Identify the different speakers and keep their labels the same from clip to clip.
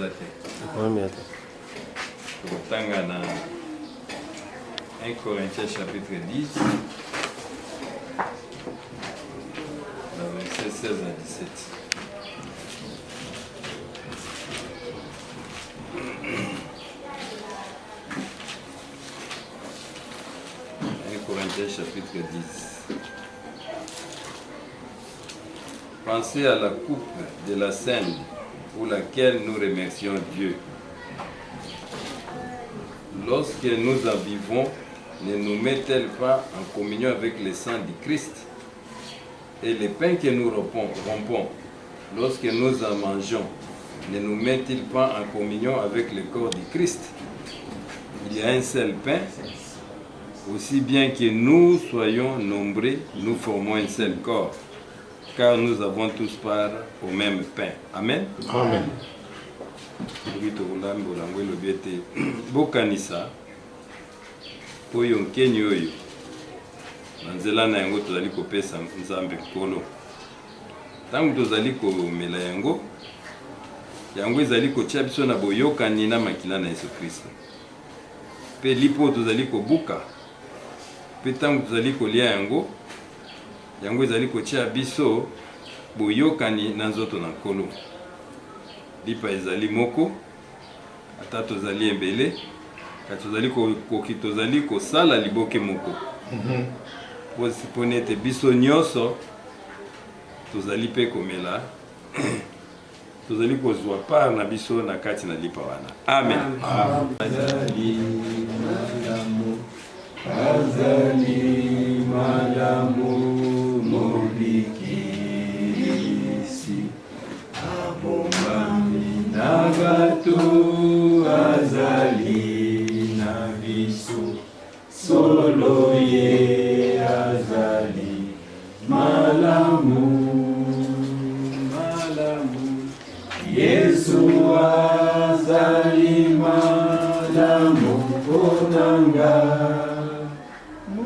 Speaker 1: Ezate.
Speaker 2: Oui,
Speaker 1: Tangana 1 Corinthiens chapitre 10, versets 16 à 17. Corinthiens chapitre 10. Pensez à la coupe de la scène pour laquelle nous remercions Dieu. Lorsque nous en vivons, ne nous met-elle pas en communion avec le sang du Christ? Et le pain que nous rompons, lorsque nous en mangeons, ne nous met-il pas en communion avec le corps du Christ? Il y a un seul pain. Aussi bien que nous soyons nombreux, nous formons un seul corps, car nous avons tous part au même pain. Amen.
Speaker 2: Amen.
Speaker 1: Bokanisa oyo nkeni oyo na nzela na yango tozali kopesa Nzambe nkolo. Ntango tozali komela yango, yango ezali kotia biso na boyokani na makila na Yesu Kristo. Mpe lipo tozali kobuka, mpe ntango tozali kolia yango, yango ezali kotia biso boyokani na nzoto na nkolo. Lipa ezali moko, ata tozali ebele, kati tozali kosala liboke moko. Pone ete biso nyonso tozali pe komela, tozali kozwa part na biso na kati na lipa wana. Amen. Azali malamu mobikisi abombami na bato azali na biso solo ye azali malamu Yesu azali malamu ponanga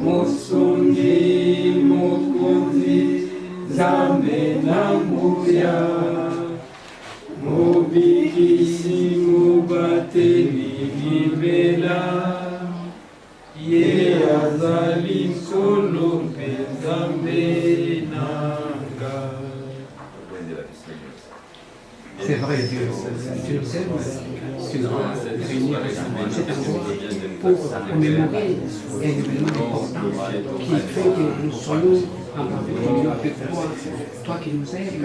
Speaker 1: Musungi mukunzi Zambe na nguya Mubikisi mubateli libela Ye azali solo mpe Zambe nanga.
Speaker 3: C'est vrai, Dieu le sait, tu nous as réunis pour commémorer un événement important qui fait que nous soyons en communion avec toi, toi qui nous aimes,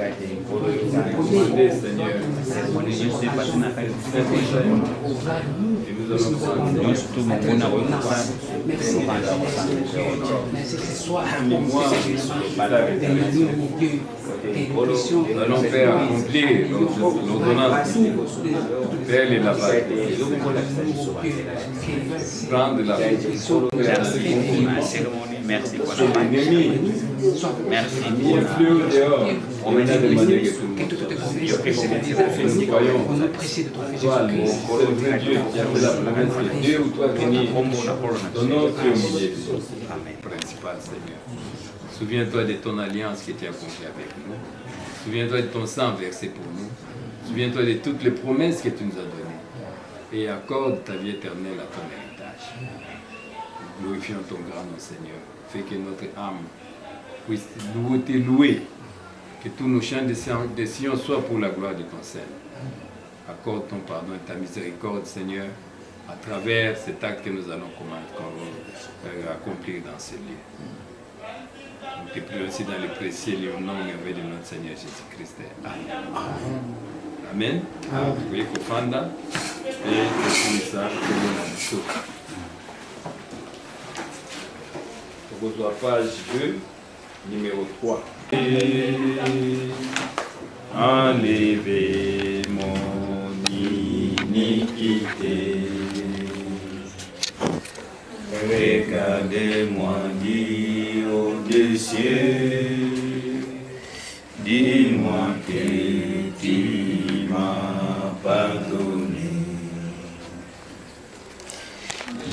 Speaker 3: merci que ce soit
Speaker 1: nous allons faire accomplir l'ordonnance. Père et la Pâte. Prendre la
Speaker 4: merci pour la merci
Speaker 1: pour le flux dehors. On a demandé que tout le monde soit le vrai Dieu qui a fait la promesse que Dieu ou toi venir dans notre milieu. Principal Seigneur. Souviens-toi de ton alliance qui était accomplie avec nous. Souviens-toi de ton sang versé pour nous. Souviens-toi de toutes les promesses que tu nous as données. Et accorde ta vie éternelle à ton héritage. Glorifions ton grand nom, Seigneur. Fais que notre âme puisse te louer. Que tous nos chants de Sion soient pour la gloire de ton Seigneur. Accorde ton pardon et ta miséricorde, Seigneur, à travers cet acte que nous allons accomplir dans ce lieu. Nous te prions aussi dans le précieux nom merveilleux de notre Seigneur Jésus-Christ. Amen. Amen. Vous voyez Kofanda et ça la page 2, numéro 3. Enlevez mon iniquité. Regardez-moi, Dieu des cieux, dis-moi que tu m'as pardonné.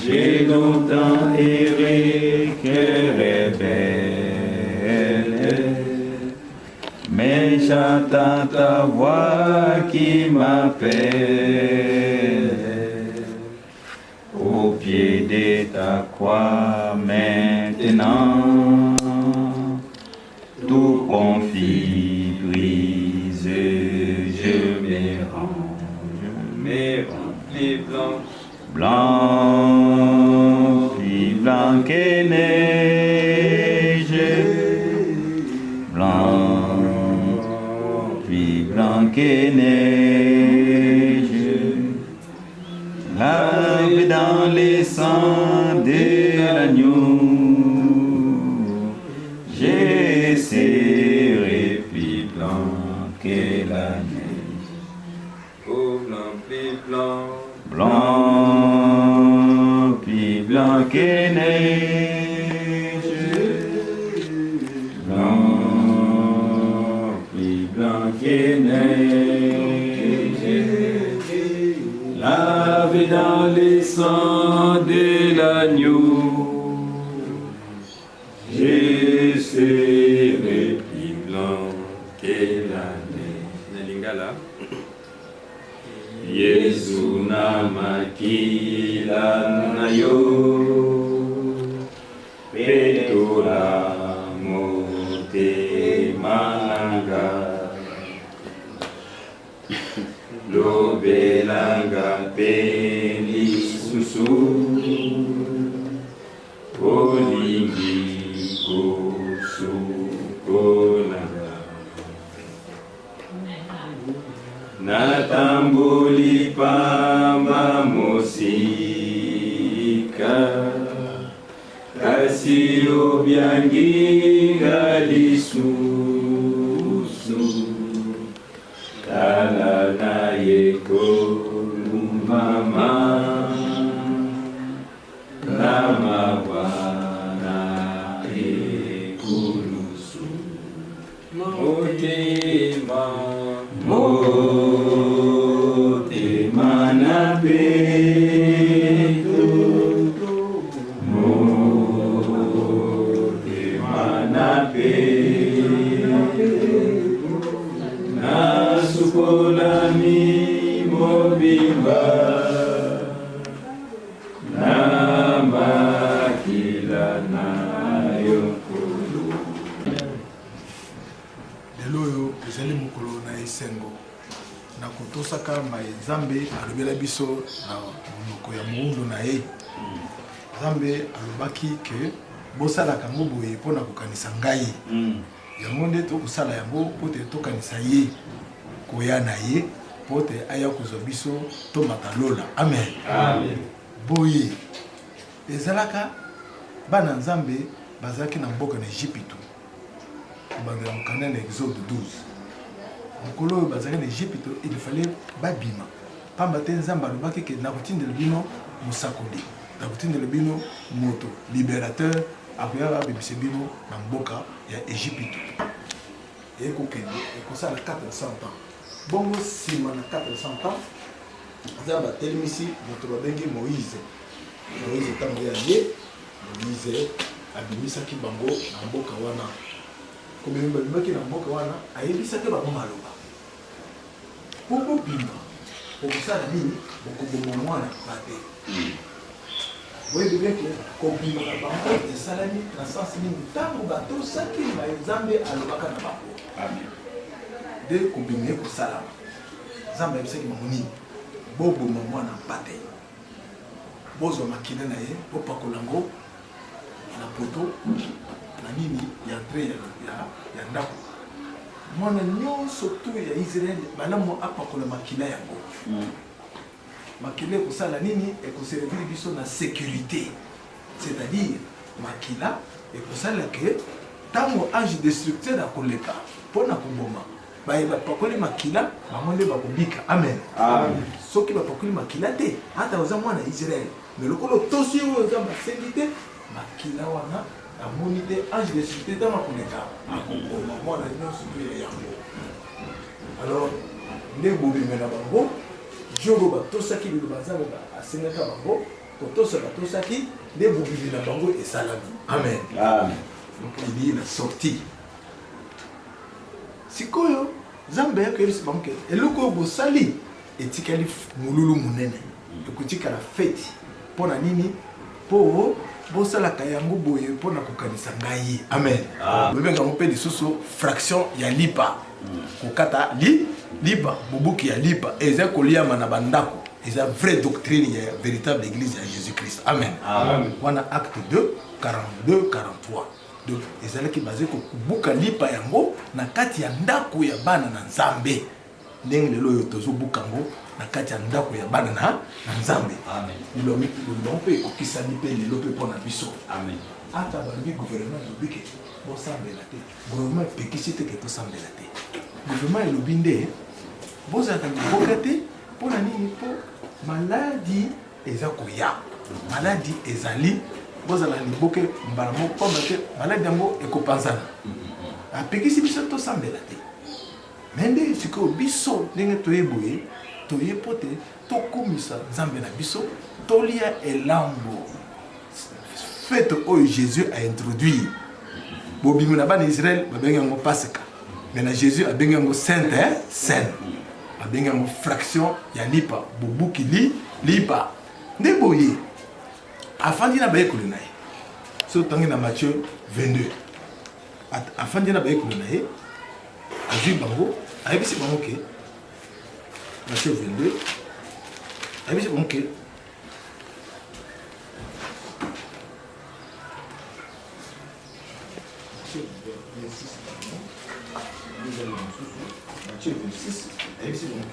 Speaker 1: J'ai longtemps erré, cœur rebelle, mais j'entends ta voix qui
Speaker 2: qui m'appelle au pied de ta croix maintenant. Tout conflit brisé, je me rends,
Speaker 1: les blancs,
Speaker 2: blanc, plus blanc que neige, blanc, plus blanc que neige, lavé dans les sangs de l'agneau, je serai plus blanc que la neige.
Speaker 1: oh blanc, plus blanc,
Speaker 2: Blanc, plus blanc que neige, blanc, plus blanc que neige, lavé dans les sangs de l'agneau, je serai plus blanc que la neige.
Speaker 1: Nelingala.
Speaker 2: Yesu na makila na yo petola motema nanga lobelanga pe lisusu olingi kosukolanga natambuli pamba mosika kasi obyanginga lisusu tala na yekolumama na mawana ekulusu
Speaker 1: Motema,
Speaker 2: motema na peto, motema na peto, nasukola mi mobimba, na makila na yokulu.
Speaker 5: lelo oyo ezali mokolo na esengo na kotosaka Nzambe alobela biso na monoko ya moundu na ye. Nzambe alobaki ke bosalaka yango boye mpona kokanisa ngai yango nde tokosala yango mpo te tokanisa ye koya na ye mpo te aya kozwa biso tomata lola. Amen. Boye ezalaka bana Nzambe bazalaki na mboka na Ejipito bandela mokanda na Exode 12 mokolo oyo bazalaki na Ejipito il fallait babima pamba te Nzambe alobaki ke nakotindela bino mosakoli nakotindela bino moto libérateur akoyaka abebisa bino na mboka ya Ejipito ekokende ekosala 400 ans bongo nsima na 400 ans Nzambe atelemisi moto babengi Moïse ntango ya ye Moïse abimisaki bango na mboka wana komemi babimaki na mboka wana ayebisaki bango maloba po bobima okosala nini okoboma mwana bate boyebi beke kobimaka bango esalami na sansi nini ntango batosaki Nzambe alobaka na bango nde kobima ye kosalama Nzambe ayebisaki bango nini boboma mwana bate bozwa makila na ye bopakola ngo na poto na nini ya entre ya ndako mwana nyonso tu ya Israel malamu apakola makila yango makila ekosala nini ekoserviri biso na sécurité c'est-à-dire makila ekosala ke ntango ange destructeur akoleka mpona koboma bapakoli makila bango nde bakobika. Amen. Soki bapakoli makila te ata oza mwana Israel me lokolo tosi oyo oza basengi te makila wana amoni te ange destructeur ntango akoleka akoboma mwana nyonso to ya yango. Alors nde bobime na bango jogo batosaki liloba Nzambe asengaka bango kotosa batosaki nde bobime na bango esalami. Amen. Donc il y a la sortie. Sikoyo Nzambe akoyebisa bango ke eloko oyo bosali etikali mululu munene ekotikala feti mpo na nini mpo bosalaka yango boye mpo na kokanisa ngai. Amen. Bobengango mpe lisusu fraction ya lipa kokata lipa bobuki ya lipa eza koliama na bandako eza vraie doctrine ya véritable église ya Jésus-Christ. Amen. Wana acte 2 42 43 donc ezalaki basé kobuka lipa yango na kati ya ndako ya bana na Nzambe ndenge lelo oyo tozobuka ngo na kati ya ndako ya bana na Nzambe. Amen. Mpe ekokisani mpe lelo mpe mpo na biso. Amen. Ata balobi gouvernement elobi ke bosambela te, gouvernement epekisi te ke tosambela te. Gouvernement elobi nde bozalaka liboka te mpo na nini mpo maladi eza koya, maladi ezali bozala liboke mbala moko pamba te maladi yango ekopanzana apekisi biso tosambela te. Me nde sikoyo biso ndenge toyeboye toyepo te tokumisa Nzambe na biso tolia elambo fête oyo Jésus a introduit. Bobimi na bana Israël babengi yango Pasika, mais na Jésus abengi yango Sainte Seine, abengi yango fraction ya lipa bobuki lipa nde boye afandi na bayekolo na ye. So tangi na Matthieu 22 afandi na bayekolo na ye azwi bango ayebisi bango ke Matthieu 22 ayebisi bango ke Matthieu 26 ayebisi bango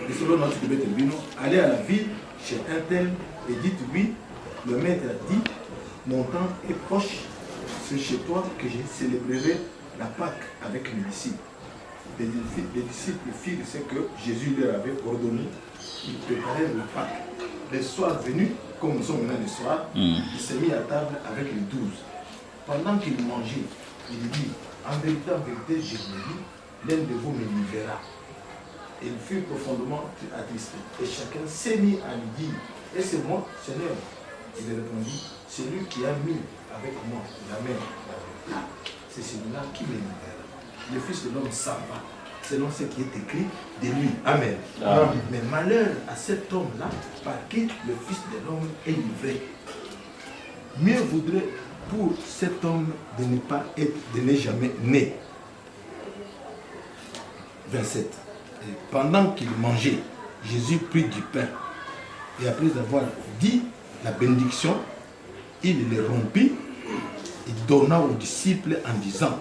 Speaker 5: ke selon notre bête bino allez à la ville chez un tel et dites-lui le maître a dit mon temps est proche, c'est chez toi que je célébrerai la Pâque avec mes disciples. Les disciples firent ce que Jésus leur avait ordonné. Ils préparèrent la Pâque. Le soir venu, comme nous sommes maintenant le soir, il s'est mis à table avec les 12. Pendant qu'il mangeait, il dit, en vérité, je vous dis, l'un de vous me livrera. Il fut profondément attristé. Et chacun s'est mis à lui dire, et c'est moi, Seigneur. Il répondit, c'est lui qui a mis avec moi la main. C'est celui-là qui me livrera. Le Fils de l'homme s'en va, selon ce qui est écrit de lui. Amen. Amen. Mais malheur à cet homme-là, par qui le Fils de l'homme est livré. Mieux vaudrait pour cet homme de ne pas être, de ne jamais né. 27. Et pendant qu'il mangeait, Jésus prit du pain. Et après avoir dit la bénédiction, il le rompit et donna aux disciples en disant,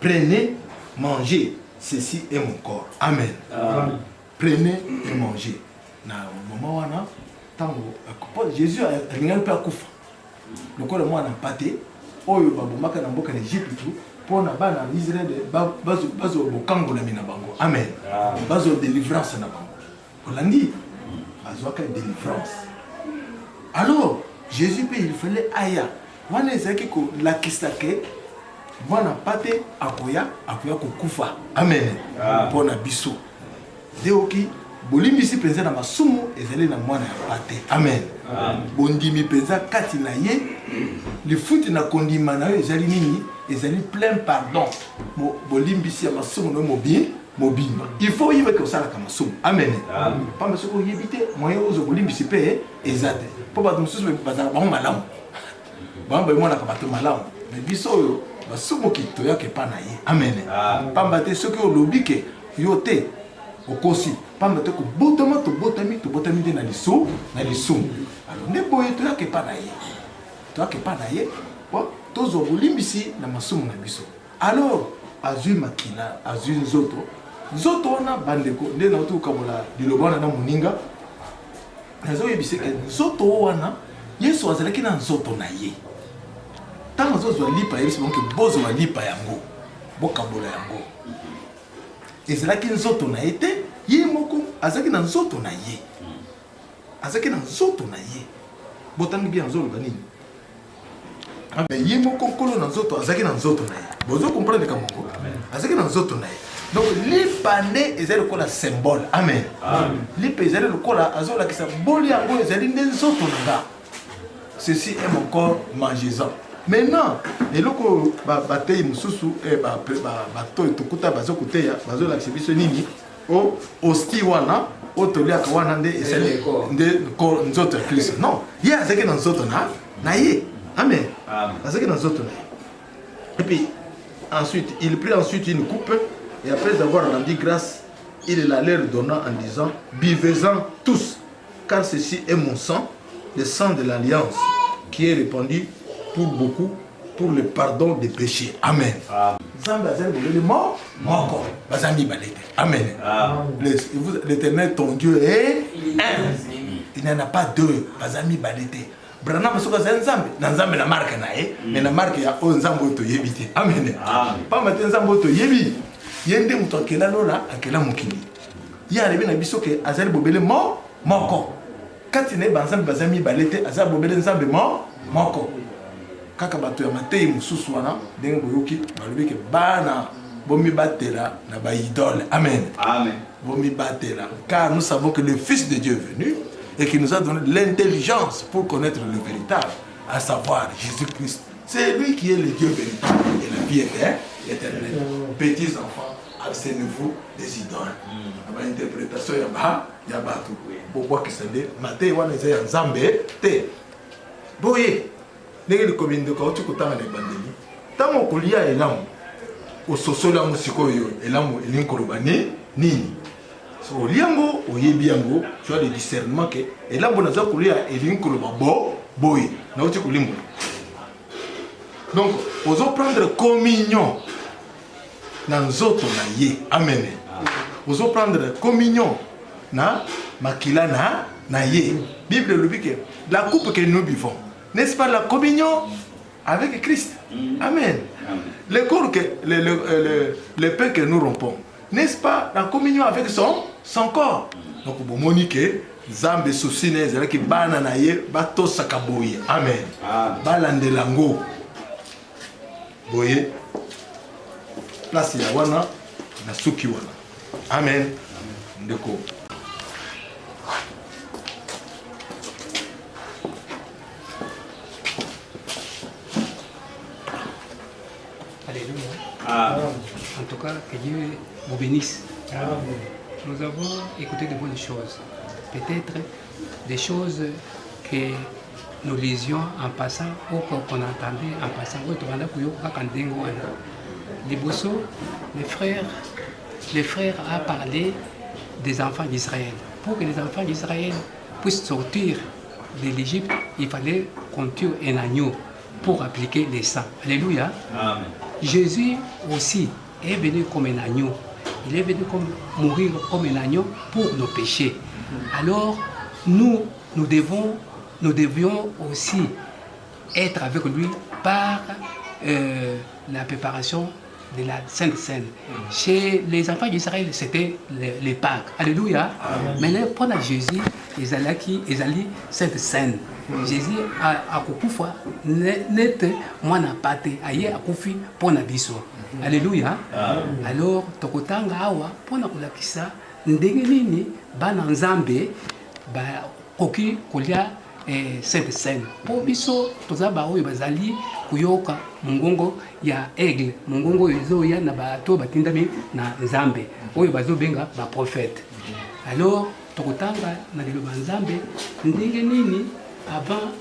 Speaker 5: prenez, mangez, ceci est mon corps. Amen. Amen. Prenez et mangez. Na moment wana tango Jésus a linga pe akufa. Lokola mwana pate oyo babomaka na mboka na Egypte pona bana Israël bazo bokango na mina bango. Amen. Bazo délivrance na bango. Olandi azwaka délivrance. Alors Jésus il fallait aya wana ezaki ko lakisake mwana pate akoya kokufa. Amen. Pona biso deoki bolimbisi penza na masumu ezali na mwana ya pate. Amen. Bondimi penza kati na ye lifuti na kondima na yo ezali nini ezali plein pardon bolimbisi ya masumu no mobimba il faut yiwe ko sala ka masumu. Amen. Pamba soko yebite moyo ozo bolimbisi pe ezate po ba mususu bazala ba malamu bamba mona ka bato malamu mais biso yo masumu kito yake pa na ye. Amen. Pamba te soki olobike yo te okosi pamba te ko botama to botami de na liso na lisumu. Alors ne boye to yake pa na ye to yake pa na ye po tozo bolimbisi na masumu na biso. Alors azui makina azui nzoto wana bandeko nde na otu kabola dilobana na muninga nazo yebise ke nzoto wana Yesu azalaki na nzoto na ye tango zozo lipa yebise bonke bozo wa lipa yango bokabola yango ezalaki nzoto na ye te ye moko azalaki na nzoto na ye azalaki na nzoto na ye botangi bien nzoto banini mais ye moko kolo na nzoto azalaki na nzoto na ye bozo comprendre ka moko azalaki na nzoto na ye donc lipa nde ezali lokola symbole. Amen. Lipa ezali lokola azolakisa boli yango ezali nde nzoto na nga ceci est mon corps mangez-en Maintenant, eloko batei mususu bato tokuta bazokuteya bazolakisa biso nini o osti wana o toliaka wana nde esali nde nzoto ya Kristo. Non, ye azalaki na nzoto na ye. Amen. Azalaki na nzoto na ye. Et puis ensuite, il prit ensuite une coupe et après avoir rendu grâce, il la leur donna en disant: buvez-en tous, car ceci est mon sang, le sang de l'alliance, qui est répandu pour beaucoup, pour le pardon des péchés. Amen. Amen. L'Éternel, ton Dieu, est un. Il n'y en a pas deux. Bazami balete. Branham soka nzambe na nzambe na marque na mais na marque ya o nzambe to yebite. Amen. Pas matin nzambe to yebi. Yende muto akela lola akela mukili. Ya rebi na biso ke azali bobele moko. Kati ne banzambe bazami balete azali bobele nzambe moko. Kaka bato ya matei mususu wana ndenge boyoki balobi ke bana bomi batela na ba idole. Amen.
Speaker 2: Amen.
Speaker 5: Bomi batela, car nous savons que le Fils de Dieu est venu et qui nous a donné l'intelligence pour connaître le véritable, à savoir Jésus-Christ. C'est lui qui est le Dieu véritable et la vie éternelle. Petits enfants, abstenez-vous des idoles. La interprétation il y a tout. Pour voir que c'est des maté wana ezaya nzambe te. Boye, ndenge likominde ko tukutanga ne bandeli. Tango kolia elamu. Ososola musikoyo elamu elinkolobani nini. So oliango oyebi yango, tu as le discernement que elamu naza kolia elinkoloba boye na uti kolimbo. Donc, ozo prendre communion na nzoto na ye. Amen. Ozo prendre communion na makila na ye. Bible le dit que la coupe que nous buvons, n'est-ce pas la communion avec Christ? Amen. Le corps que le pain que nous rompons, n'est-ce pas la communion avec son corps? Donc bon monique Zambe soucine ezalaki bana na ye bato sakaboye. Amen. Balandelango. Boye place ya wana na suki wana. Amen. Ndeko.
Speaker 3: Alléluia. En tout cas, que Dieu vous bénisse. Nous avons écouté de bonnes choses. Peut-être des choses que nous lisions en passant ou qu'on entendait en passant. Les frères a parlé des enfants d'Israël. Pour que les enfants d'Israël puissent sortir de l'Égypte, il fallait qu'on tue un agneau pour appliquer les sangs. Alléluia.
Speaker 2: Amen.
Speaker 3: Jésus aussi est venu comme un agneau. Il est venu mourir comme un agneau pour nos péchés. Alors, nous devions aussi être avec lui par la préparation de la Sainte Seine. Chez les enfants d'Israël, c'était les Pâques. Alléluia. Maintenant, pour Jésus, ils allaient Sainte Seine. Jésus a kukufa net mwana pate aye akufi pona biso. Alléluia. Alors tokotanga awa pona kulakisa ndenge nini bana nzambe ba koki kolia Sainte Seine. Po biso tozaba oyo bazali kuyoka mungongo ya aigle, mungongo ezo ya na bato batindami na nzambe oyo bazo benga ba prophète. Alors tokotanga na liloba nzambe ndenge nini avant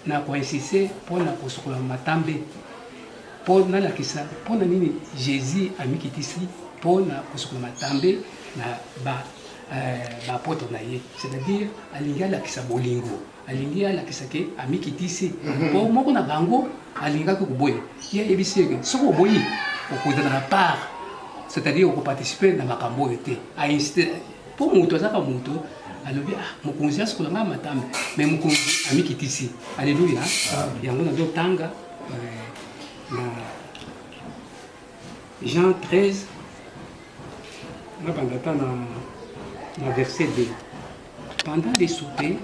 Speaker 3: na koinsiste pona kosokola matambe pona lakisa pona nini Jésus amikitisi pona kosokola matambe na ba apôtre na ye, c'est-à-dire alingi alakisa bolingo, alingi alakisa ke amikitisi po moko na bango alinga ko boye ye ebiseke soko boyi okozana na part, c'est-à-dire ko participer na makambo ete a insiste po muto azaka muto alobi mokonzi asokola nga matambe mais mokonzi amikitisi. Alléluia. Yango na tanga na Jean 13 na bandata na verset 2. Pendant les soupers,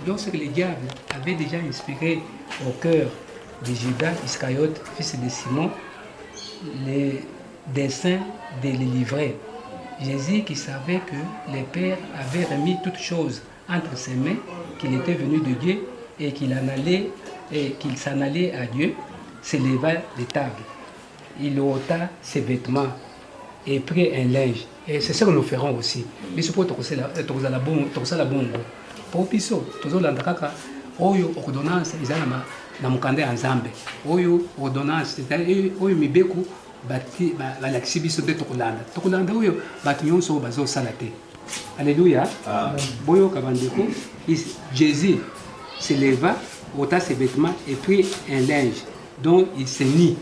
Speaker 3: lorsque le diable avait déjà inspiré au cœur de Judas Iscariote, fils de Simon, le dessein de le livrer, Jésus, qui savait que le Père avait remis toutes choses entre ses mains, qu'il était venu de Dieu et qu'il en allait et qu'il s'en allait à Dieu, s'éleva de table. Il ôta ses vêtements et prit un linge. Et c'est ce que nous ferons aussi. Mais c'est pour la bongo. Pour biso, tozolanda kaka oyo ordonnance ezala na mukande ya Nzambe. Oyo ordonnance c'est-à-dire oyo mibeku bati balakisi biso de tokolanda. Tokolanda oyo batu nyonso bazosala te. Alléluia. Boyo kabandeko, Jésus se leva, ôta ses vêtements et prit un linge dont il s'est mis.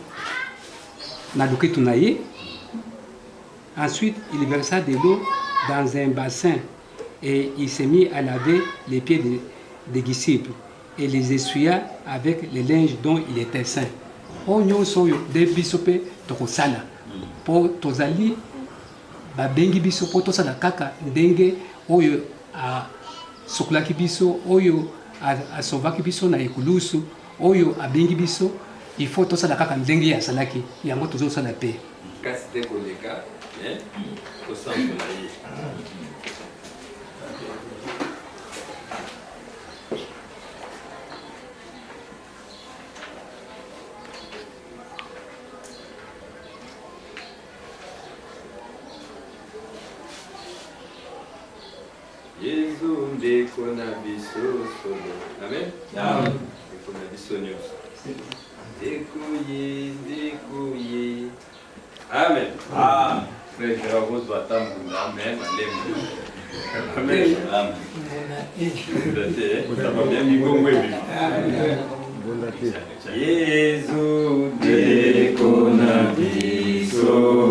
Speaker 3: Naduki tunaye. Ensuite, il versa de l'eau dans un bassin et il s'est mis à laver les pieds des disciples et les essuya avec les linges dont il était saint. Onyo soyo de bisope tokosala po tozali babengi biso po tosala kaka ndenge oyo a sokolaki biso oyo a sauvaki biso na ekulusu oyo abengi biso il faut tosala kaka ndenge ya salaki yango tozosala pe
Speaker 1: kasi te koleka kosambola ye Yesu ndeko na biso solo. Amen. Ndeko na biso nyonso. Ndekuye. Amen. Frère Gérard doit attendre. Amen. Amen. Yesu ndeko na biso
Speaker 6: Solo,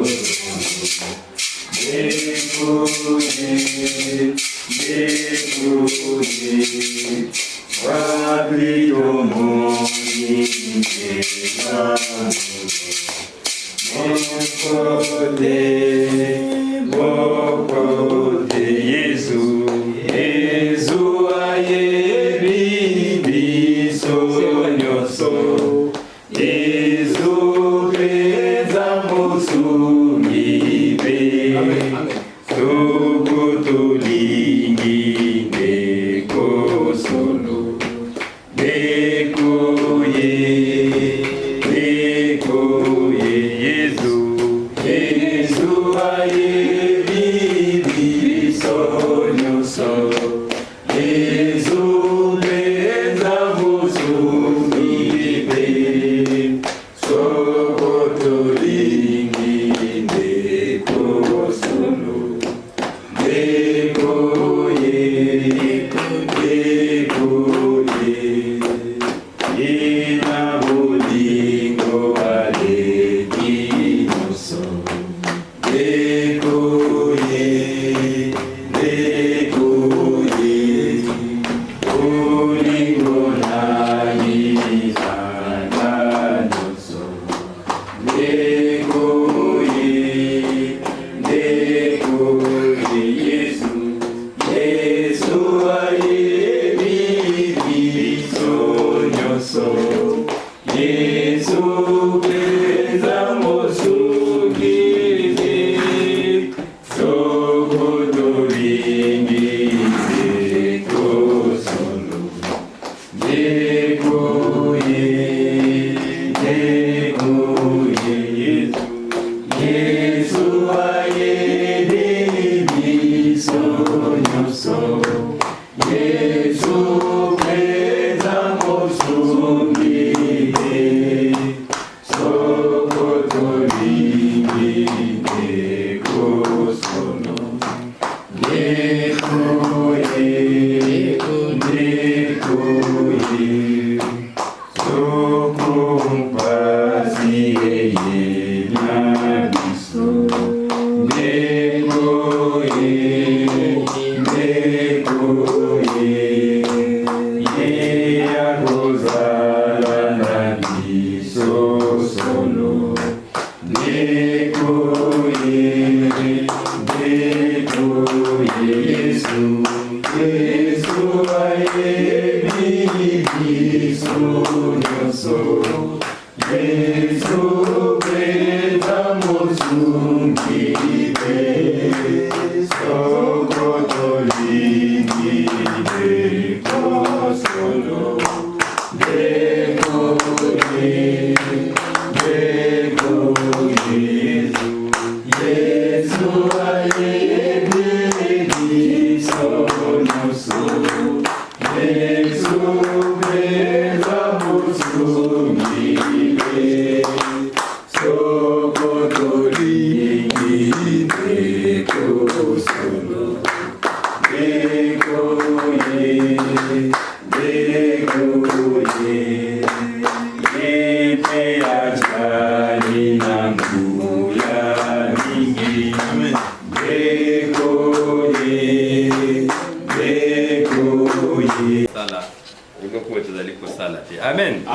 Speaker 1: Amen.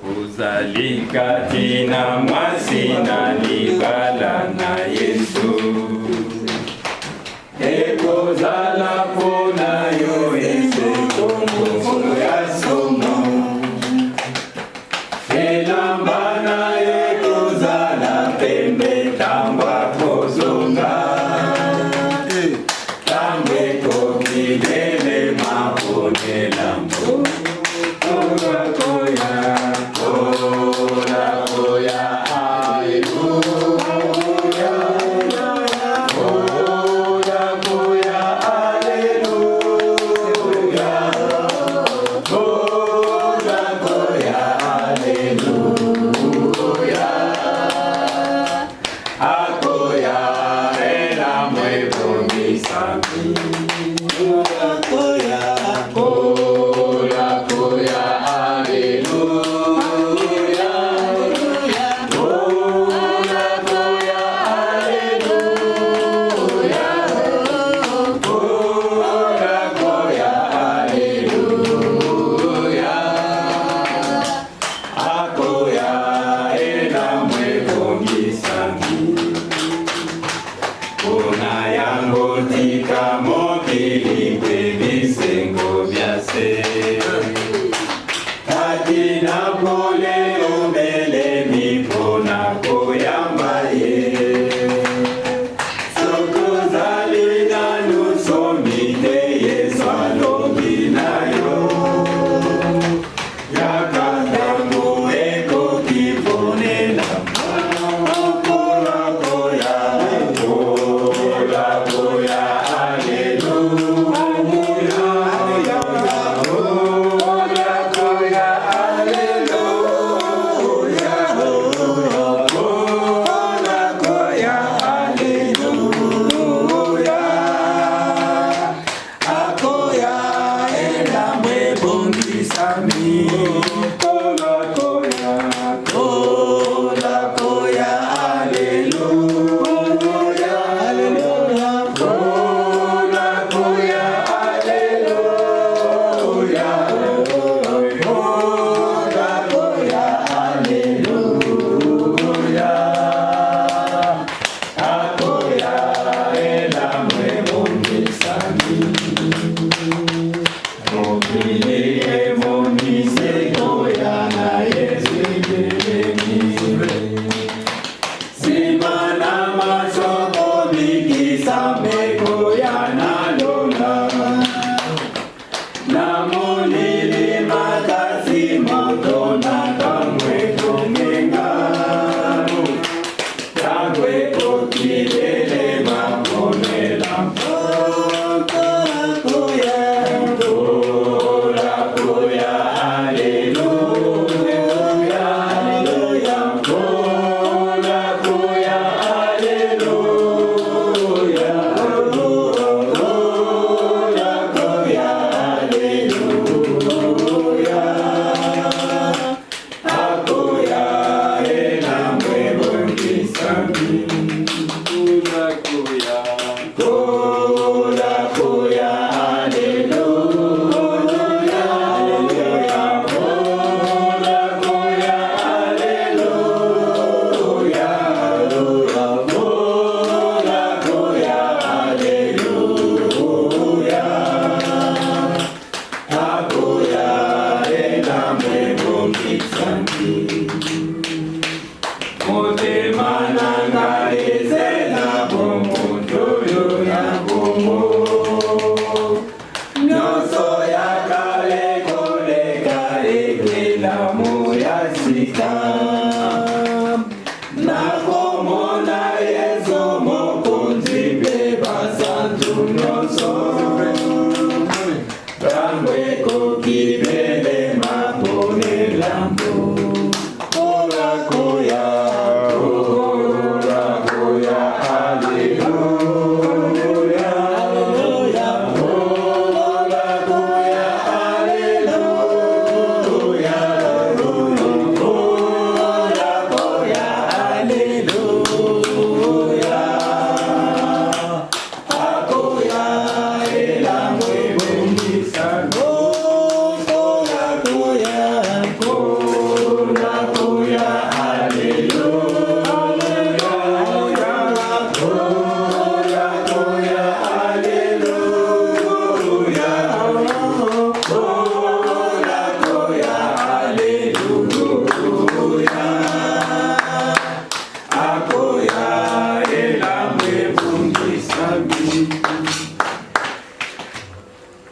Speaker 1: Uzalika tina masina libala na Yesu. Eko zala pona yo ese kongo ya somo. Elambana eko zala pembe tamba kozonga. Tambe kokidele mapone lambo.
Speaker 2: Hallelujah.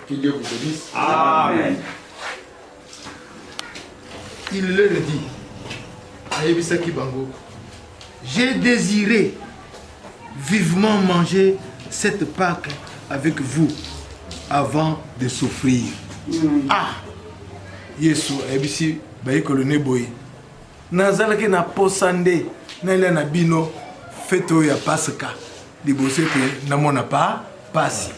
Speaker 5: Que Dieu vous bénisse.
Speaker 2: Amen.
Speaker 5: Il leur dit, Ayebisaki Bango, j'ai désiré vivement manger cette Pâque avec vous avant de souffrir. Ah, Yesu, Ayebisi, Baïkolo Neboy. Nazalaki na posande, na na bino, feto ya Pasaka. Libose que namona pas, pasi.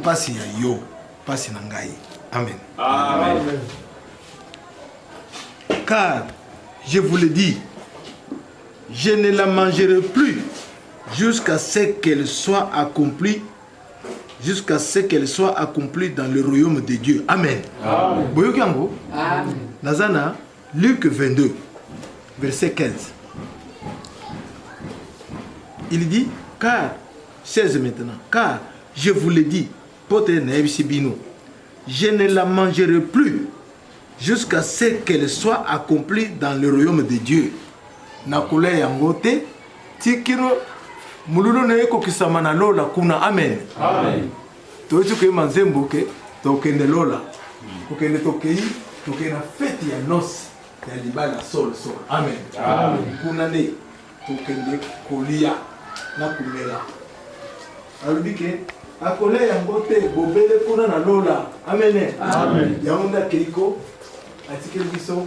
Speaker 5: Pasi ya yo, pasi na ngai. Amen.
Speaker 2: Amen.
Speaker 5: Car, je vous le dis, je ne la mangerai plus jusqu'à ce qu'elle soit accomplie, jusqu'à ce qu'elle soit accomplie dans le royaume de Dieu. Amen. Amen. Amen. Nazana, Luc 22, verset 15. Il dit, car, 16 maintenant, car, je vous le dis, je ne la mangerai plus jusqu'à ce qu'elle soit accomplie dans le royaume de Dieu. Nakule yangote, tikiro, mululu na eko kisamana lola kuna. Amen. Amen. Toitu ke manzembo ke, tokende lola. Kokende tokei, tokena feti ya nos, ya libala sol. Amen. Amen. Kuna ne, tokende kolia, na kumela. Alubike, akole yangote, bobele kuna na lola. Amen. Amen. Yaonda keiko, atikeli biso,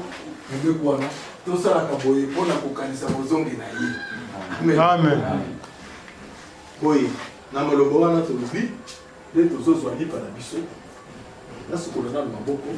Speaker 5: mbe kwana. Tosala kaboye pona kokanisa mozongi na ye. Amen. Amen. Boye, na malobo wana tolubi, de tozozwa lipa na biso. Na sikola na maboko.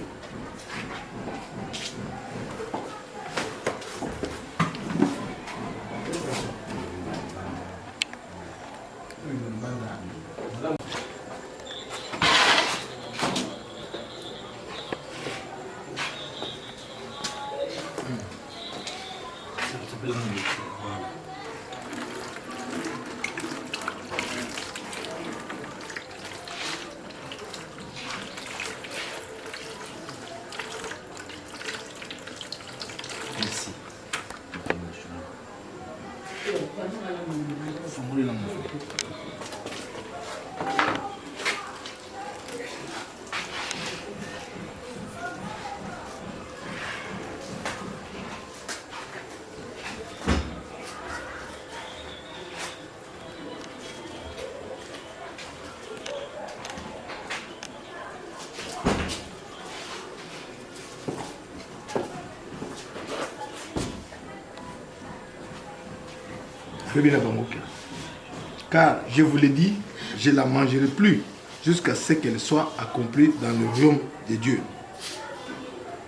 Speaker 5: Car je vous l'ai dit, je ne la mangerai plus jusqu'à ce qu'elle soit accomplie dans le royaume de Dieu.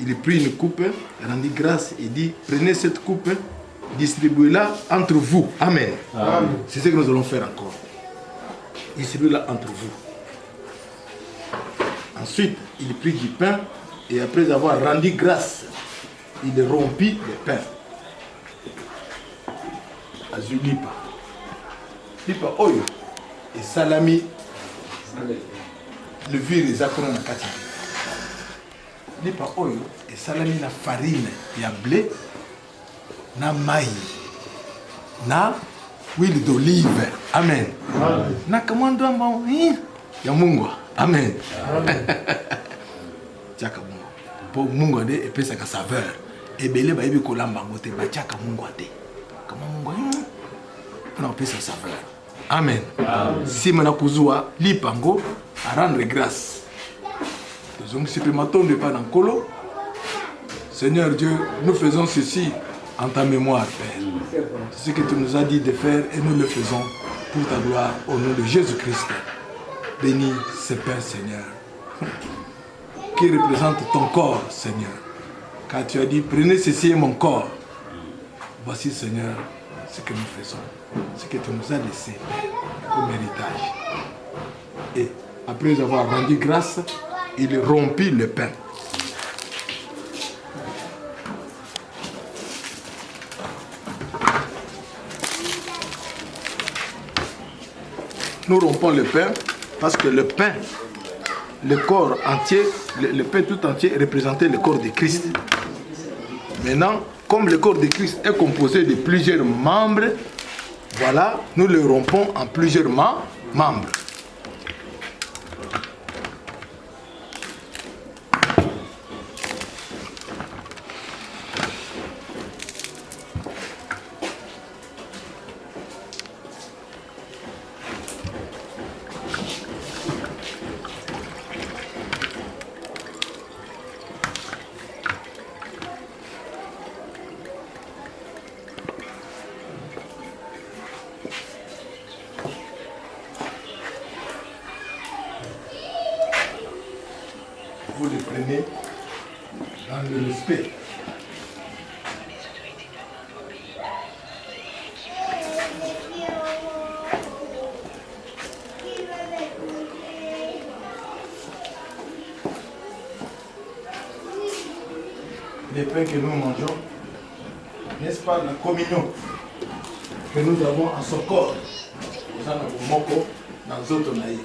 Speaker 5: Il prit une coupe, rendit grâce et dit, prenez cette coupe, distribuez-la entre vous. Amen. Amen. C'est ce que nous allons faire encore. Distribuez-la entre vous. Ensuite, il prit du pain et après avoir rendu grâce, il rompit le pain. Azulipa. Lipa oyo et salami le vieux les akona na kati. Lipa oyo et salami na farine ya blé na mai na huile d'olive. Amen. Amen. Na kamando amba ya Mungu. Amen. Tiaka Mungu. Po Mungu ande epesa ka saveur. Ebele ba yebi kolamba ngote ba tiaka Mungu ate. Kama Mungu on appelle ça saveur. Amen. Si on a kuzua lipango à rendre grâce. Donc si tu m'attends de pas dans colo, Seigneur Dieu, nous faisons ceci en ta mémoire, Père. C'est ce que tu nous as dit de faire et nous le faisons pour ta gloire au nom de Jésus-Christ. Bénis ce Père, Seigneur, qui représente ton corps, Seigneur. Car tu as dit, prenez ceci et mon corps. Voici, Seigneur, ce que nous faisons, ce que tu nous as laissé comme héritage. Et après avoir rendu grâce, il rompit le pain. Nous rompons le pain parce que le pain, le corps entier, le pain tout entier représentait le corps de Christ. Maintenant, comme le corps de Christ est composé de plusieurs membres, voilà, nous le rompons en plusieurs membres. Vous les prenez dans le respect. Les pains que nous mangeons, n'est-ce pas, la communion que nous avons en son corps. Nous en avons moko dans d'autres naïs.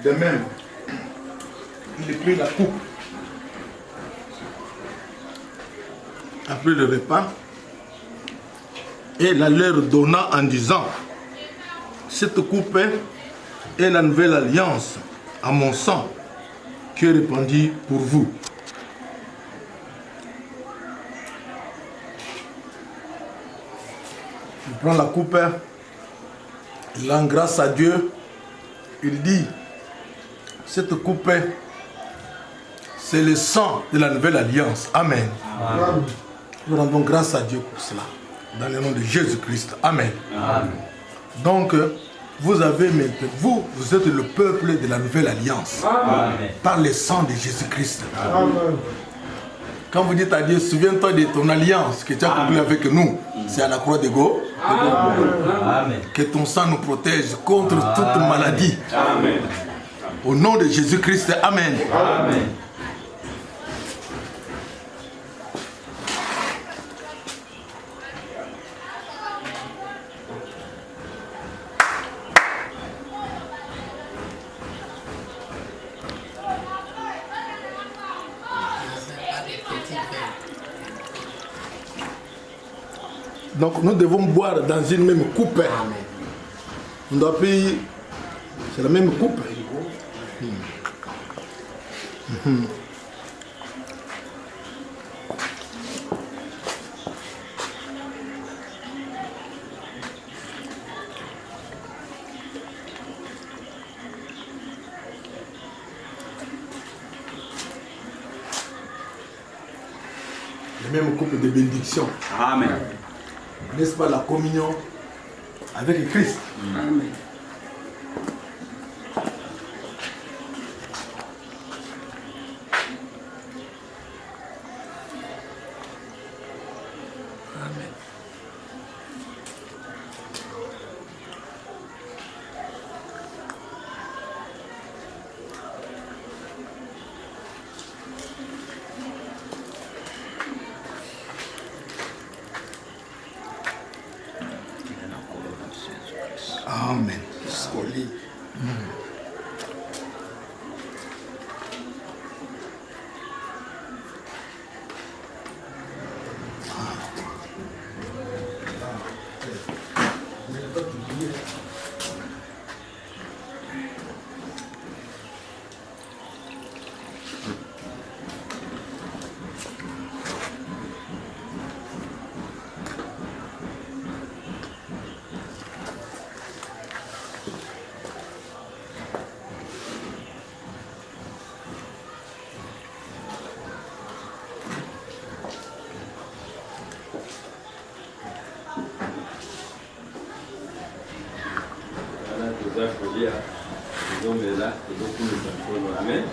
Speaker 5: De même, il prit la coupe après le repas et la leur donna en disant: cette coupe est la nouvelle alliance à mon sang qui est répandu pour vous. Il prend la coupe, il rend grâce à Dieu, il dit: cette coupe, c'est le sang de la nouvelle alliance. Amen. Amen. Nous rendons grâce à Dieu pour cela. Dans le nom de Jésus-Christ. Amen. Amen. Donc, vous êtes le peuple de la nouvelle alliance. Amen. Par le sang de Jésus-Christ. Quand vous dites à Dieu, souviens-toi de ton alliance que tu as conclue avec nous. C'est à la croix de Go. Amen. Que ton sang nous protège contre toute maladie. Amen. Au nom de Jésus-Christ, Amen. Amen. Donc nous devons boire dans une même coupe. Amen. On doit payer. C'est la même coupe. et même couple de bénédiction.
Speaker 2: Amen.
Speaker 5: N'est-ce pas la communion avec Christ?
Speaker 3: Amen.
Speaker 5: Amen.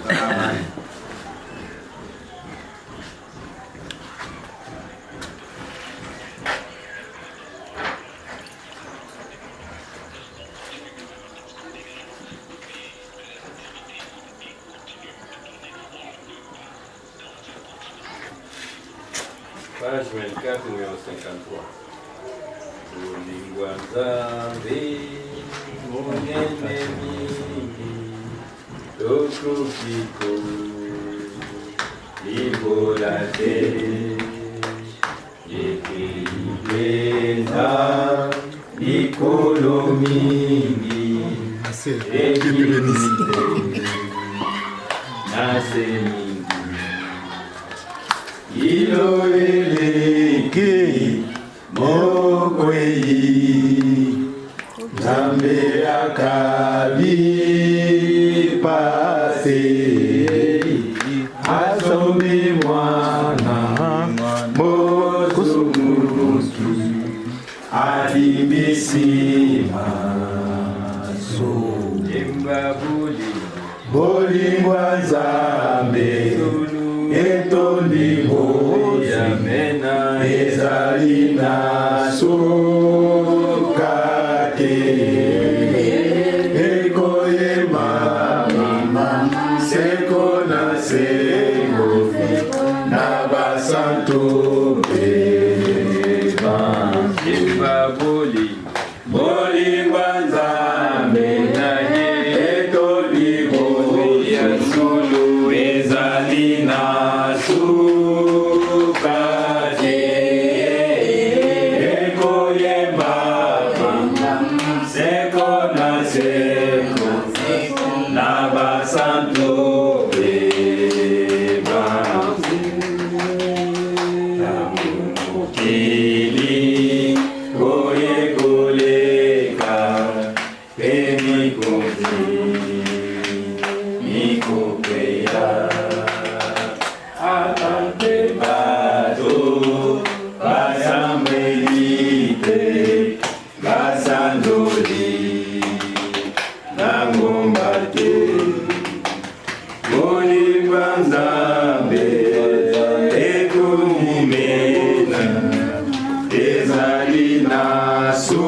Speaker 1: Amen. Page 24, numéro 53. Ulingwa Nzambe, munenemi, lokukiko, libolate, yekeipenda, likolo mingi, nase mingi. Iloleleke mokwei Nzambe akabipase asombe mwana mosumutu alimbisima so Jemba bolingwa Nzambe etondimo yamena ezali na sukate ekoyema seko na seko na basanto pema Jemba bolingwa Nzambe na ye etondimo ya sulu ezali na sukate ekoyemba seko na seko na basanto beba mokili koyekoleka pe mikondi mikokweya atante bato basambelite basandoli na ngomba te bolingwa Nzambe ekomimena ezali na sukate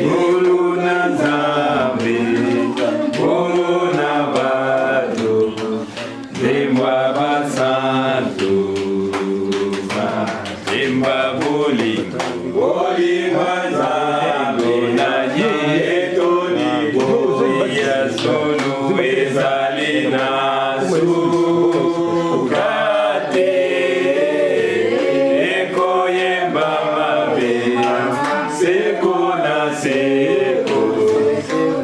Speaker 1: ngolu na Nzambe bona bato Demba basanto Demba bolingwa Nzambe na ye etoli ya solo ezali na sukate ekoyemba mabe seko na seko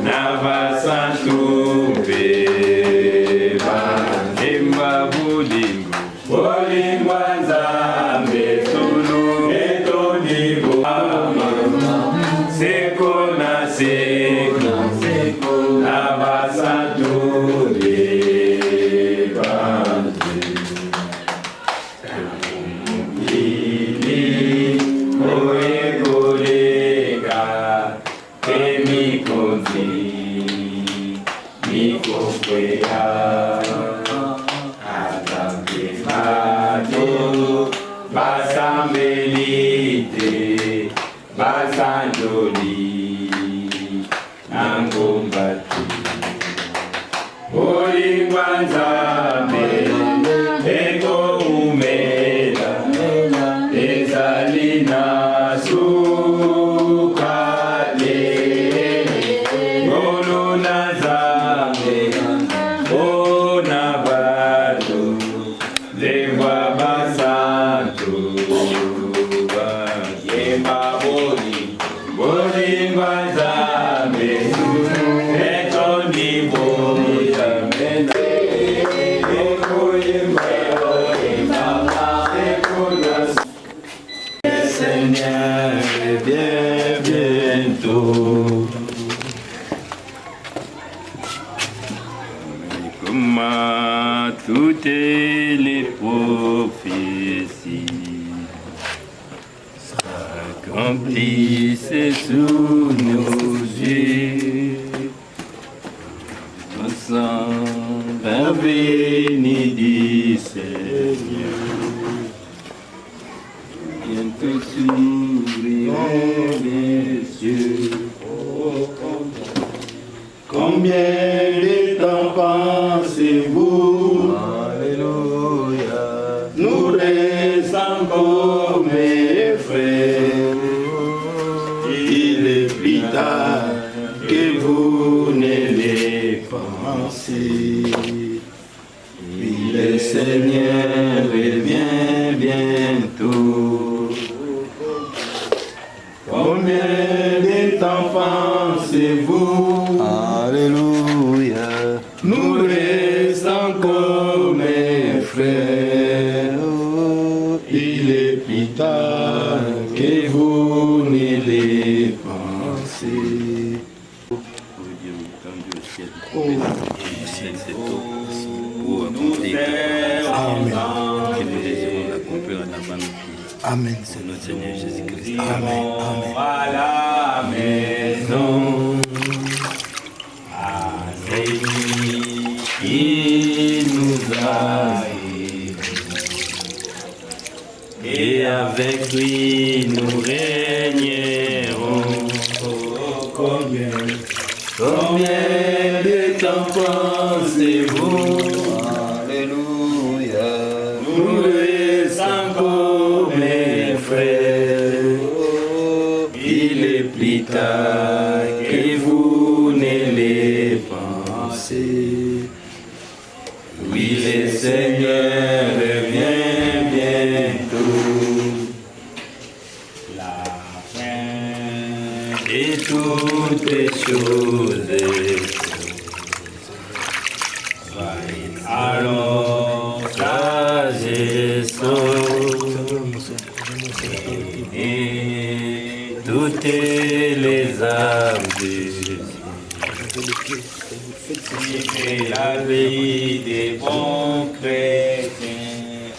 Speaker 1: na basanto beba Demba bolingwa Nzambe solo etolibo seko na seko na basanto beba Basambelite, Basandoli, Nangombati, Olingwanzame, Ego Umeda, Ezalina Sukale, Golo Nazame, Onabado, Dewa Basanto, Yemba Boli, Olingwanzame, Etoni Boya, Seigneur, viens bientôt. Comment toutes les prophéties s'accomplissent sous nos yeux. Ensemble, béni du Seigneur. Bientôt s'ouvriront les cieux. Combien de temps pensez-vous? Alléluia. Nous restons encore mes frères. Il est plus tard que vous ne les pensez. Oui, le Seigneur revient bientôt. Combien de temps pensez-vous?
Speaker 2: Alléluia.
Speaker 1: Nous restons encore mes frères. Il est plus tard que vous ne les pensez.
Speaker 5: Amen.
Speaker 1: C'est notre Seigneur Jésus-Christ.
Speaker 5: Amen. Amen.
Speaker 1: À la maison, à celui qui nous a aidés, et avec lui nous régnerons. Oh, combien de temps pensez-vous?
Speaker 2: Alléluia.
Speaker 1: Nous restons encore mes frères. Il est plus tard que vous ne les pensez. Oui, le Seigneur revient bientôt. La fin de toutes les choses. Alors, et toutes les âmes et la vie des bons chrétiens.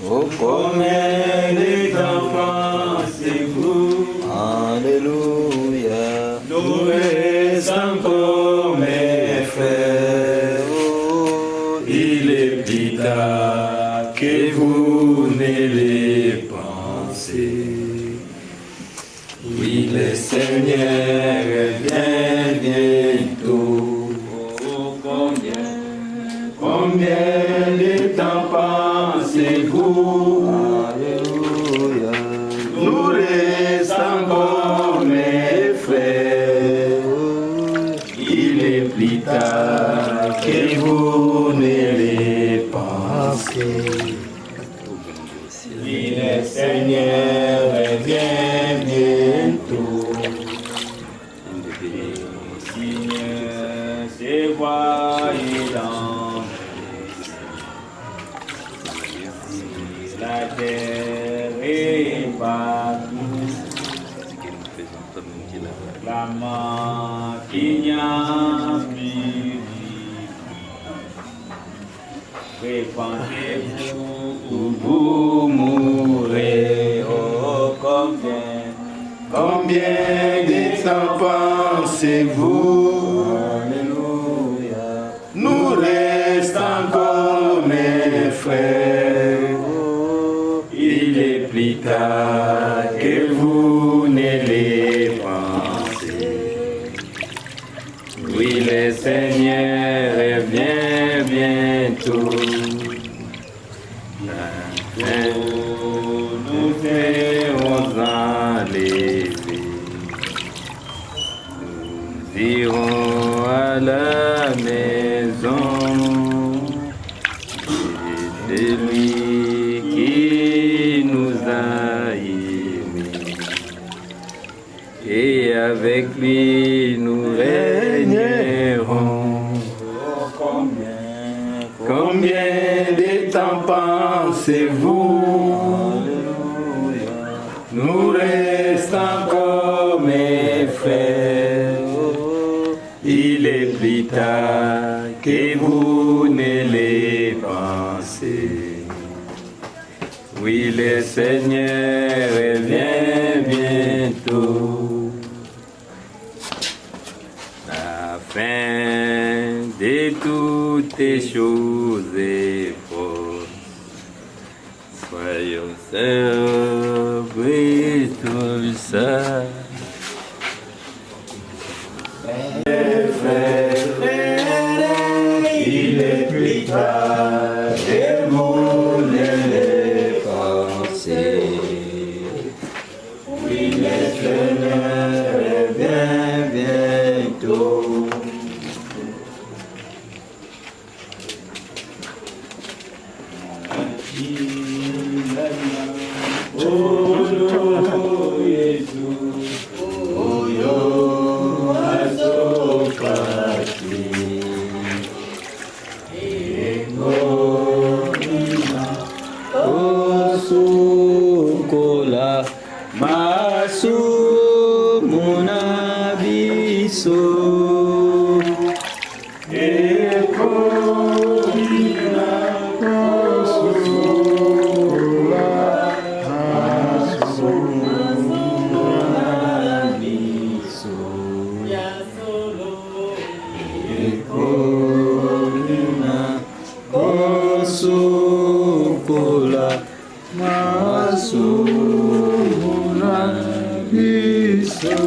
Speaker 1: Oh, combien de temps pensez-vous?
Speaker 2: Alléluia.
Speaker 1: Nous restons encore mes frères. Il est plus tard que vous ne les pensez. Oui, le Seigneur vient bientôt. Oh, combien de temps pensez-vous?
Speaker 2: Alléluia.
Speaker 1: Nous restons encore mes frères. Il est plus tard que vous ne les pensez. Oui, le Seigneur revient bientôt. Seigneur, c'est voyez dans la terre est partout. La main qui n'y a plus. Répandez-vous ou vous mourrez. Oh, combien de temps pensez-vous? Alléluia. Nous restons encore mes frères.
Speaker 2: tard que vous ne les pensez. Oui, le Seigneur revient bientôt. Enfin, nous serons enlevés. Nous irons à la maison de lui qui nous a aimés. Et avec lui nous régnerons. Combien de temps pensez-vous? Nous restons encore mes frères. Il est plus tard que vous ne les pensez. Oui, le Seigneur revient bientôt. La fin de toutes les choses est proche. Soyons célébrés tout ça. Il est plus tard que vous ne les pensez. Oui, le Seigneur revient bientôt. Oh, Jésus, oh, yo, Sukola masu munabiso ekolina kosukola masu munabiso ekolina kosukola Masuna Biso.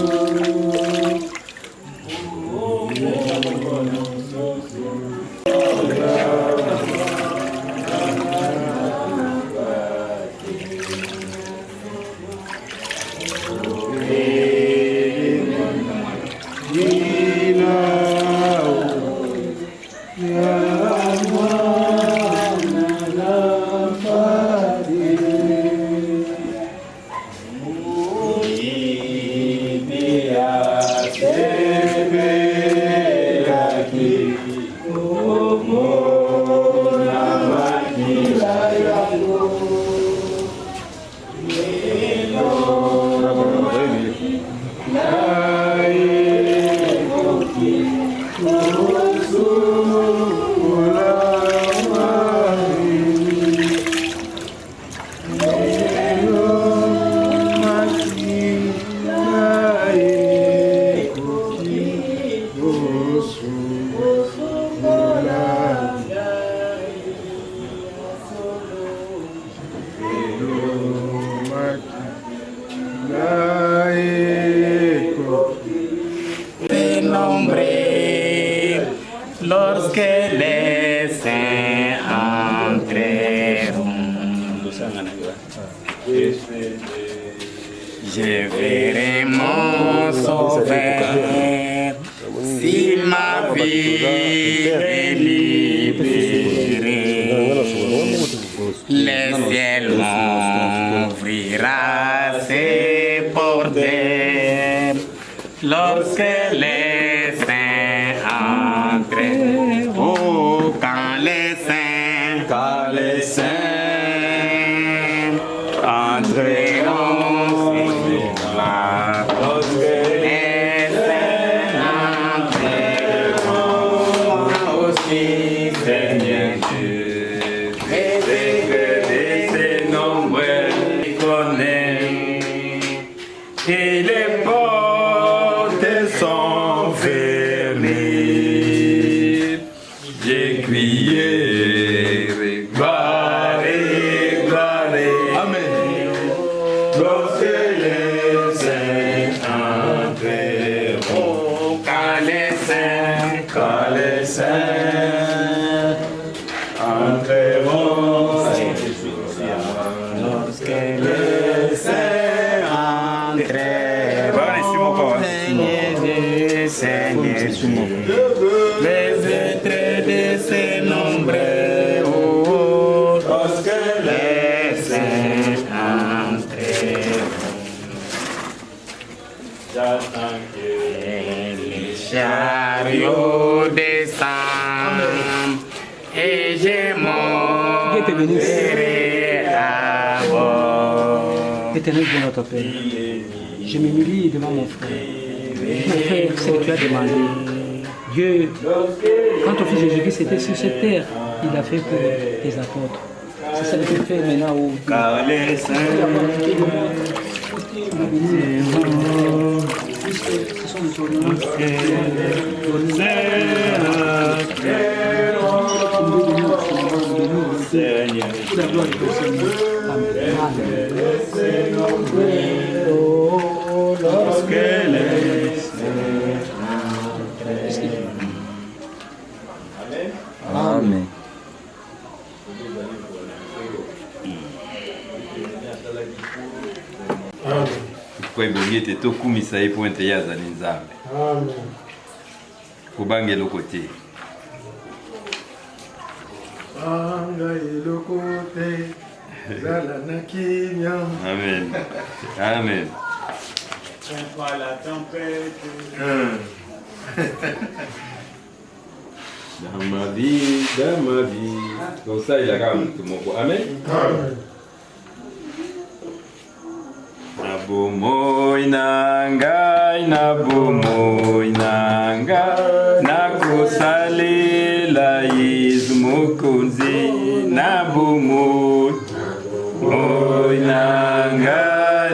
Speaker 2: Lorsque les saints entreront, je verrai mon sauveur, s'il m'a vie libérée, le ciel m'ouvrira ses portes, lorsque les saints entreront, oh, quand les saints entreront, lorsque les saints entreront aussi, Seigneur Dieu, de ces nombreux connaît, et les portes sont fermées. J'ai crié, gloire, gloire, amen.
Speaker 3: bénisse. Éternel Dieu notre Père, je m'humilie devant mon frère. Mon frère, c'est que tu as demandé. Dieu, quand ton fils Jésus-Christ était sur cette terre, il a fait pour tes apôtres. C'est ça que tu fais maintenant où
Speaker 2: Car les saints
Speaker 3: ce sont les ordonnances.
Speaker 2: Seigneur,
Speaker 3: La gloire du Seigneur.
Speaker 2: lorsque les Amen.
Speaker 1: kwebongi ete tokumisa ye mpo ete ye azali nzambe kobanga eloko te
Speaker 5: anga eloko te zala na kimia.
Speaker 1: amen amen
Speaker 2: Contre la tempête.
Speaker 1: dans ma vie comme ça il a kaka motu moko amen na bomoi na ngai nakosalela yesu mokonzi na bomoi na ngai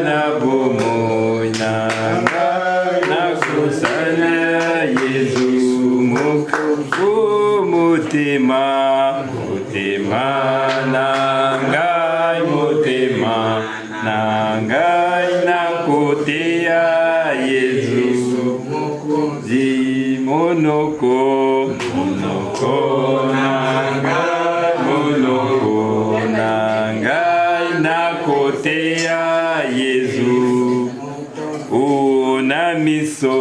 Speaker 1: nakosalela yesu mokonzi motema na ngai nakoteya yesu mokonzi monoko na ngai nakoteya yesu na miso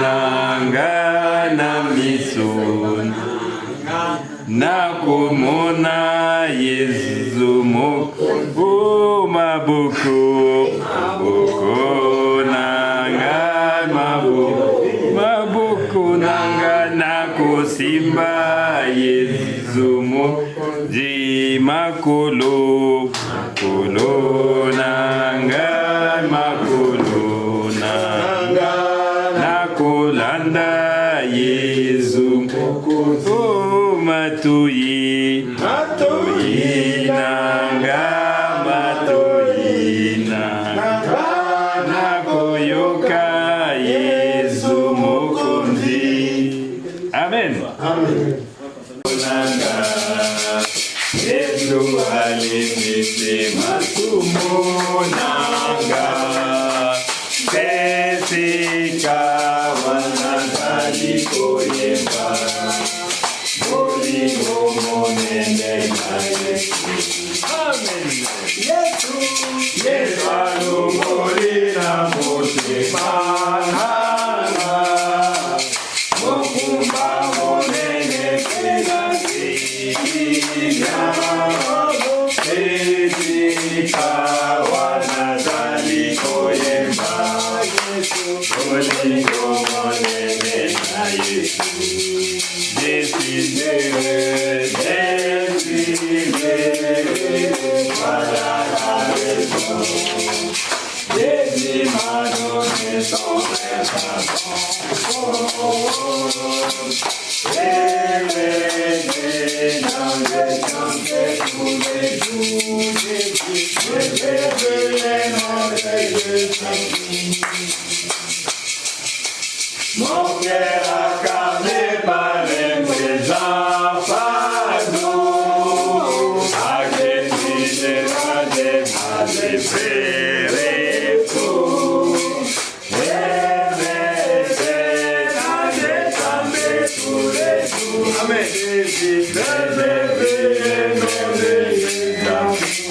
Speaker 1: na ngai nakomona yesu moko maboko na ngai maboko na ngai nakosimba yesu mokonzi makolo na ngai nakolanda yesu mokonzi matoyi nanga nakoyoka yesu mokonzi amen yesu alimisi masumu nanga tesika wanazali koyemba Molimo monene na Yesu. Amen. Yesu alumulira motema nanga. Mokumba monene pena sikinya. Tesika wanazali koyemba Yesu. Molimo monene na Yesu. Mon cœur acclamé par les présents fardeaux, à qui j'ai demandé ma déféré tout. Amen.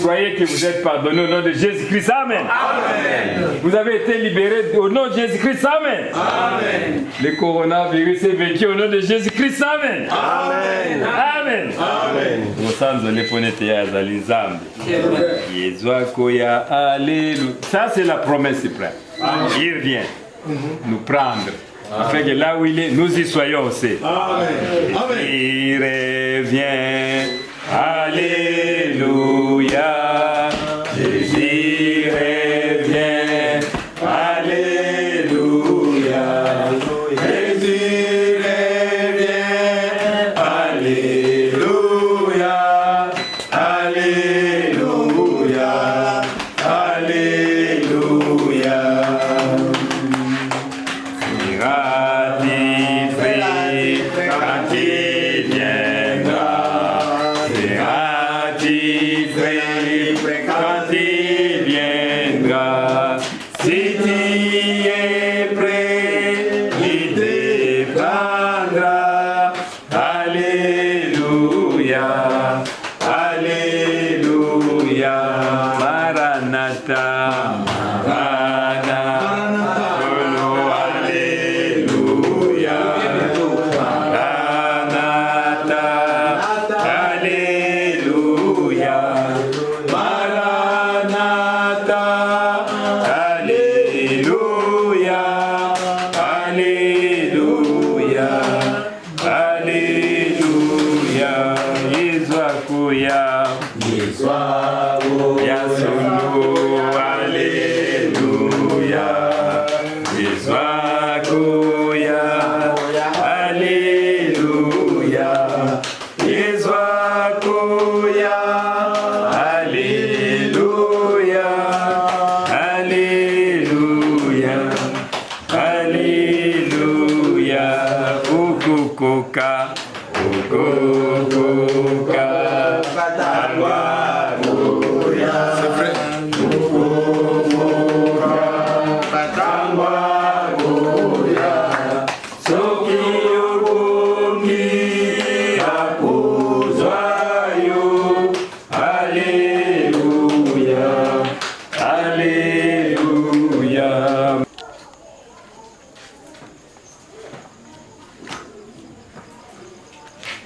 Speaker 1: Croyez que vous êtes pardonnés au nom de Jésus-Christ. Amen. Amen. Vous avez été libérés au nom de Jésus-Christ. Amen. Amen. Le coronavirus est vaincu au nom de Jésus-Christ. Amen. Amen. Amen. Amen. Ça c'est la promesse suprême. Il revient nous prendre. Afin que là où il est, nous y soyons aussi. Amen. Il revient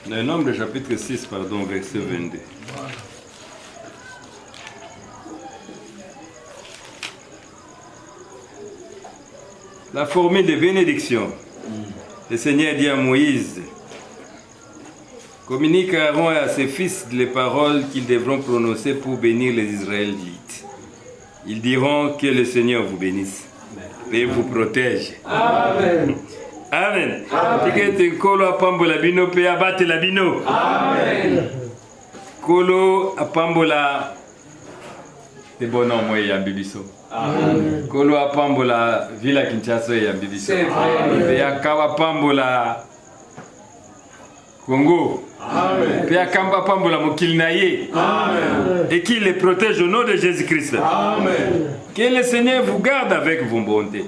Speaker 1: Le Nombre chapitre 6, pardon, verset 22. La formule de bénédiction. Le Seigneur dit à Moïse, communique à Aaron et à ses fils les paroles qu'ils devront prononcer pour bénir les Israélites. Ils diront que le Seigneur vous bénisse et vous protège. Amen. Amen. Amen. Kolo apambola bino pe abate la bino. Amen. Kolo apambola te bono moye ya bibiso. Amen. Kolo apambola vila Kinshasa ya bibiso. Amen. Pe akawa pambola Congo. Amen. Pe akamba pambola mokili na ye. Amen. Et qu'il les protège au nom de Jésus-Christ. Amen. Que le Seigneur vous garde avec vos bontés.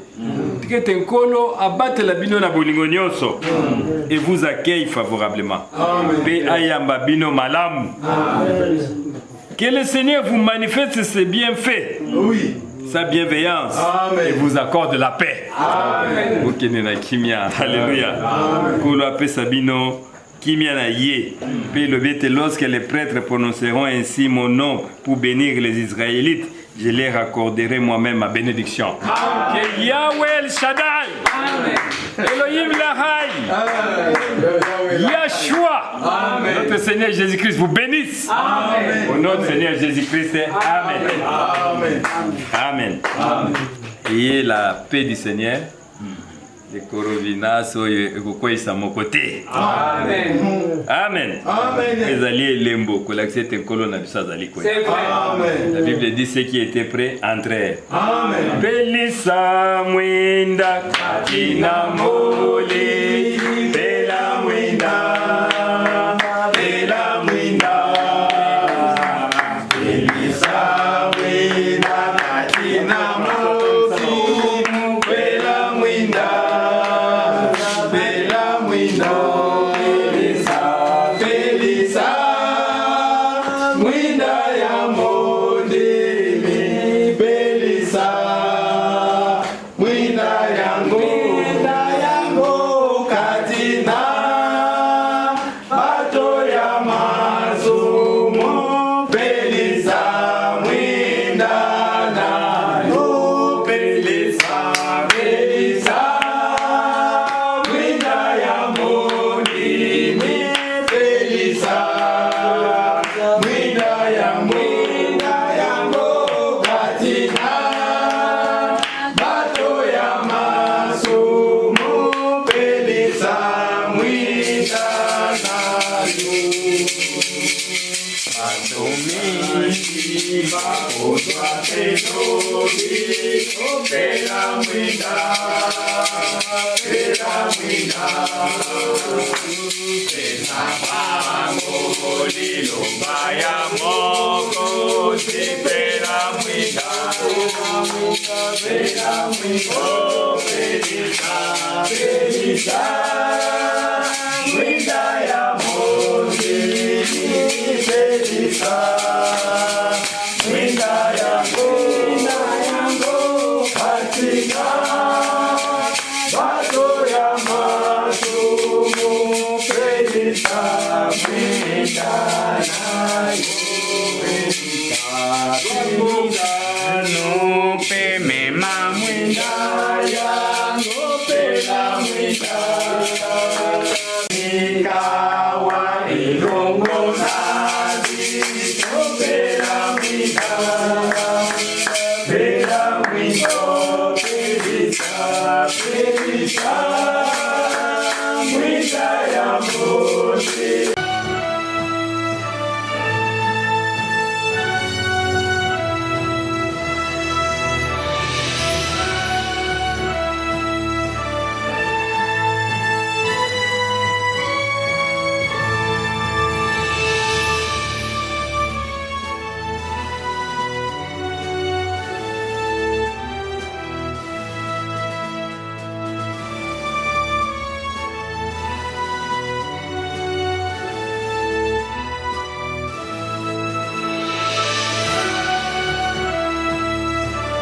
Speaker 1: Que Tenkolo abatte la bino na bolingo nyonso et vous accueille favorablement. Pe ayamba bino malam. Que le Seigneur vous manifeste ses bienfaits. Oui. Sa bienveillance. Amen. Et vous accorde la paix. Amen. Vous qui n'êtes kimia. Alléluia. Kolo ape sabino. Kimia na ye. Puis le bête lorsque les prêtres prononceront ainsi mon nom pour bénir les Israélites, je leur accorderai moi-même ma bénédiction. Amen. Que Yahweh El Shaddai, amen. Elohim Lahai, Yeshua, amen. Notre Seigneur Jésus-Christ vous bénisse. Amen. Au nom du Seigneur Jésus-Christ, amen. Amen. Amen. Amen. Ayez la paix du Seigneur. Les Korovinas, Kokoisa mon côté. Amen. Amen. Amen. Les alliés Lembo, que l'accès est un colonne à Bissazali. C'est vrai. Amen. La Bible dit ceux qui étaient prêts entrèrent. Amen. Belisa Mwinda, Katina Moli, Bela Mwinda.
Speaker 6: Winda ya
Speaker 3: Bye.